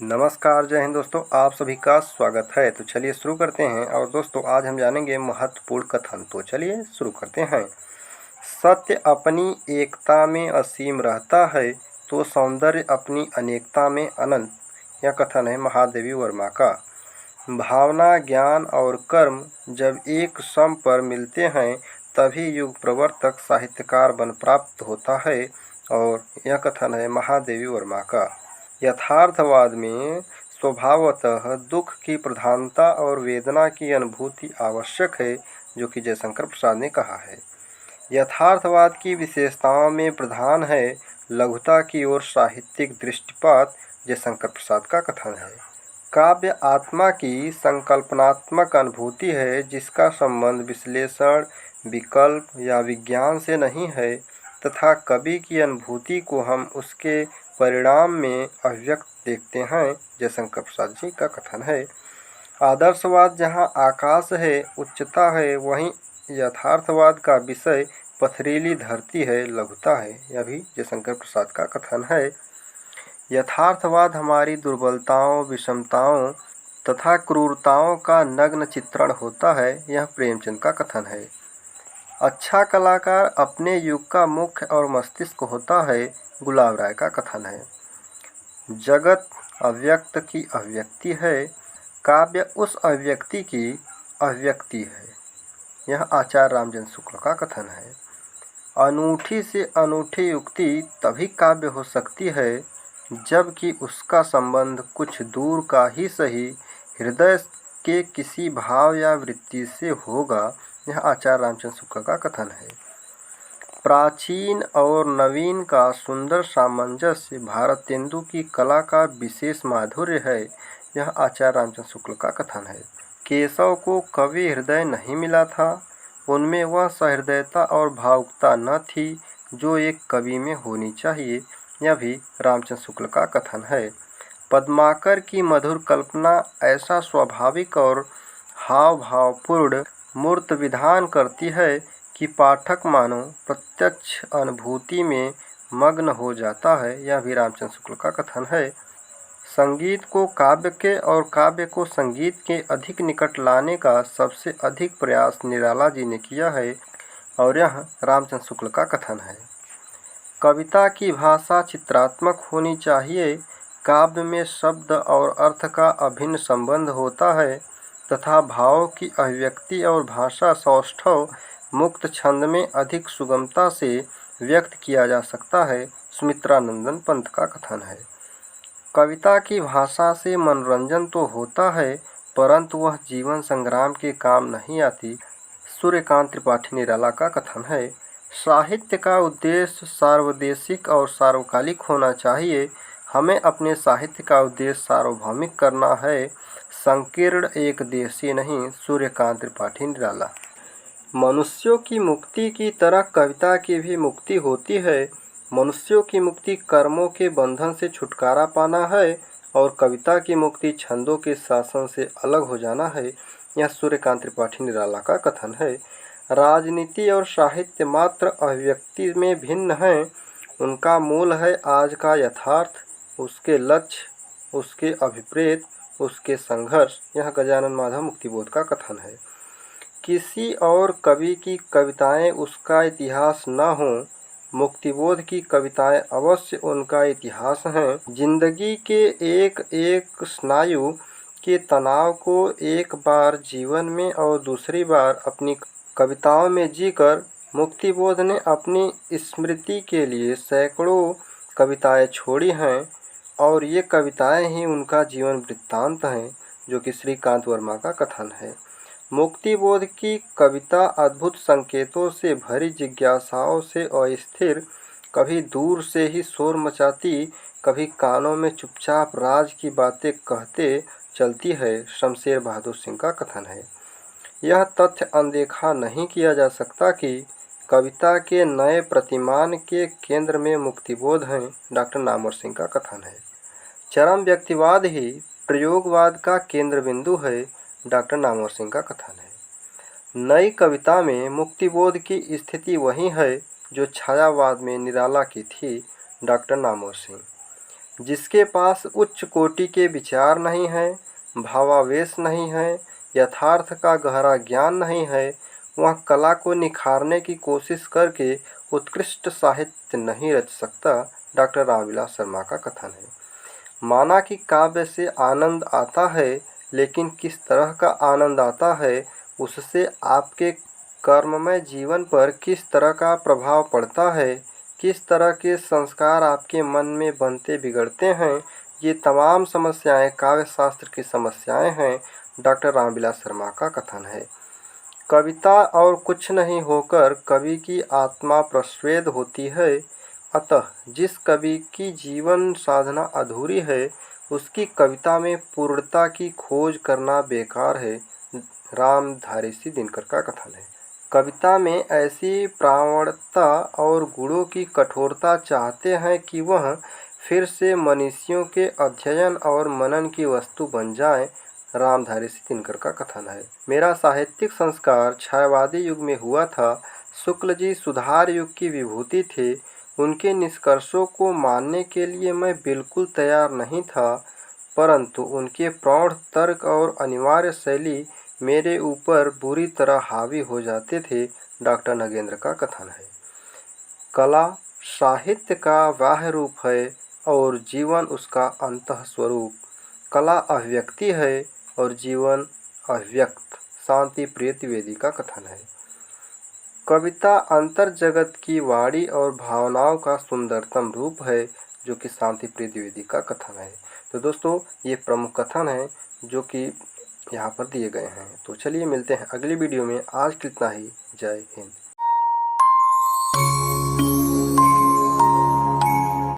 नमस्कार, जय हिंद दोस्तों। आप सभी का स्वागत है। तो चलिए शुरू करते हैं। और दोस्तों आज हम जानेंगे महत्वपूर्ण कथन। तो चलिए शुरू करते हैं। सत्य अपनी एकता में असीम रहता है तो सौंदर्य अपनी अनेकता में अनंत। यह कथन है महादेवी वर्मा का। भावना, ज्ञान और कर्म जब एक सम पर मिलते हैं तभी युग प्रवर्तक साहित्यकार बन प्राप्त होता है। और यह कथन है महादेवी वर्मा का। यथार्थवाद में स्वभावतः दुख की प्रधानता और वेदना की अनुभूति आवश्यक है, जो कि जयशंकर प्रसाद ने कहा है। यथार्थवाद की विशेषताओं में प्रधान है लघुता की ओर साहित्यिक दृष्टिपात। जयशंकर प्रसाद का कथन है। काव्य आत्मा की संकल्पनात्मक अनुभूति है जिसका संबंध विश्लेषण, विकल्प या विज्ञान से नहीं है, तथा कवि की अनुभूति को हम उसके परिणाम में अभिव्यक्त देखते हैं। जयशंकर प्रसाद जी का कथन है। आदर्शवाद जहाँ आकाश है, उच्चता है, वहीं यथार्थवाद का विषय पथरीली धरती है, लघुता है। यह भी जयशंकर प्रसाद का कथन है। यथार्थवाद हमारी दुर्बलताओं, विषमताओं तथा क्रूरताओं का नग्न चित्रण होता है। यह प्रेमचंद का कथन है। अच्छा कलाकार अपने युग का मुख्य और मस्तिष्क होता है। गुलाब राय का कथन है। जगत अव्यक्त की अभिव्यक्ति है, काव्य उस अभिव्यक्ति की अभिव्यक्ति है। यह आचार्य रामचंद्र शुक्ल का कथन है। अनूठी से अनूठी युक्ति तभी काव्य हो सकती है जबकि उसका संबंध कुछ दूर का ही सही हृदय के किसी भाव या वृत्ति से होगा। यह आचार्य रामचंद्र शुक्ल का कथन है। प्राचीन और नवीन का सुंदर सामंजस्य भारतेंदु की कला का विशेष माधुर्य है। यह आचार्य रामचंद्र शुक्ल का कथन है। केशव को कवि हृदय नहीं मिला था, उनमें वह सहृदयता और भावुकता न थी जो एक कवि में होनी चाहिए। यह भी रामचंद्र शुक्ल का कथन है। पद्माकर की मधुर कल्पना ऐसा स्वाभाविक और हाव भावपूर्ण मूर्त विधान करती है कि पाठक मानो प्रत्यक्ष अनुभूति में मग्न हो जाता है। यह भी रामचंद्र शुक्ल का कथन है। संगीत को काव्य के और काव्य को संगीत के अधिक निकट लाने का सबसे अधिक प्रयास निराला जी ने किया है, और यह रामचंद्र शुक्ल का कथन है। कविता की भाषा चित्रात्मक होनी चाहिए। काव्य में शब्द और अर्थ का अभिन्न संबंध होता है तथा भाव की अभिव्यक्ति और भाषा सौष्ठव मुक्त छंद में अधिक सुगमता से व्यक्त किया जा सकता है। सुमित्रानंदन पंत का कथन है। कविता की भाषा से मनोरंजन तो होता है परंतु वह जीवन संग्राम के काम नहीं आती। सूर्यकांत त्रिपाठी निराला का कथन है। साहित्य का उद्देश्य सार्वदेशिक और सार्वकालिक होना चाहिए। हमें अपने साहित्य का उद्देश्य सार्वभौमिक करना है, संकीर्ण एक देशीय नहीं। सूर्यकांत त्रिपाठी निराला। मनुष्यों की मुक्ति की तरह कविता की भी मुक्ति होती है। मनुष्यों की मुक्ति कर्मों के बंधन से छुटकारा पाना है और कविता की मुक्ति छंदों के शासन से अलग हो जाना है। यह सूर्यकांत त्रिपाठी निराला का कथन है। राजनीति और साहित्य मात्र अभिव्यक्ति में भिन्न हैं। उनका मूल है आज का यथार्थ, उसके लक्ष्य, उसके अभिप्रेत, उसके संघर्ष। यह गजानन माधव मुक्तिबोध का कथन है। किसी और कवि की कविताएं उसका इतिहास न हों, मुक्तिबोध की कविताएं अवश्य उनका इतिहास हैं। जिंदगी के एक एक स्नायु के तनाव को एक बार जीवन में और दूसरी बार अपनी कविताओं में जीकर मुक्तिबोध ने अपनी स्मृति के लिए सैकड़ों कविताएं छोड़ी हैं, और ये कविताएं ही उनका जीवन वृत्तांत हैं, जो कि श्रीकांत वर्मा का कथन है। मुक्तिबोध की कविता अद्भुत संकेतों से भरी, जिज्ञासाओं से अस्थिर, कभी दूर से ही शोर मचाती, कभी कानों में चुपचाप राज की बातें कहते चलती है। शमशेर बहादुर सिंह का कथन है। यह तथ्य अनदेखा नहीं किया जा सकता कि कविता के नए प्रतिमान के केंद्र में मुक्तिबोध हैं। डॉक्टर नामवर सिंह का कथन है। चरम व्यक्तिवाद ही प्रयोगवाद का केंद्र बिंदु है। डॉक्टर नामवर सिंह का कथन है। नई कविता में मुक्तिबोध की स्थिति वही है जो छायावाद में निराला की थी। डॉक्टर नामवर सिंह। जिसके पास उच्च कोटि के विचार नहीं है, भावावेश नहीं है, यथार्थ का गहरा ज्ञान नहीं है, वह कला को निखारने की कोशिश करके उत्कृष्ट साहित्य नहीं रच सकता। डॉक्टर रामविलास शर्मा का कथन है। माना कि काव्य से आनंद आता है, लेकिन किस तरह का आनंद आता है, उससे आपके कर्ममय जीवन पर किस तरह का प्रभाव पड़ता है, किस तरह के संस्कार आपके मन में बनते बिगड़ते हैं, ये तमाम समस्याएं काव्य शास्त्र की समस्याएं हैं। डॉक्टर रामविलास शर्मा का कथन है। कविता और कुछ नहीं होकर कवि की आत्मा प्रस्वेद होती है। अतः जिस कवि की जीवन साधना अधूरी है, उसकी कविता में पूर्णता की खोज करना बेकार है। रामधारी दिनकर का कथन है। कविता में ऐसी प्रामाणिकता और गुणों की कठोरता चाहते हैं कि वह फिर से मनीषियों के अध्ययन और मनन की वस्तु बन जाए। रामधारी दिनकर का कथन है। मेरा साहित्यिक संस्कार छायावादी युग में हुआ था। शुक्ल जी सुधार युग की विभूति थे। उनके निष्कर्षों को मानने के लिए मैं बिल्कुल तैयार नहीं था, परंतु उनके प्रौढ़ तर्क और अनिवार्य शैली मेरे ऊपर बुरी तरह हावी हो जाते थे। डॉक्टर नगेंद्र का कथन है। कला साहित्य का बाह्य रूप है और जीवन उसका अंतः स्वरूप। कला अभिव्यक्ति है और जीवन अभिव्यक्त। शांति प्रिय द्विवेदी का कथन है। कविता अंतर जगत की वाणी और भावनाओं का सुंदरतम रूप है, जो कि शांति प्रिय द्विवेदी का कथन है। तो दोस्तों, ये प्रमुख कथन हैं जो कि यहाँ पर दिए गए हैं। तो चलिए मिलते हैं अगली वीडियो में। आज कितना ही। जय हिंद।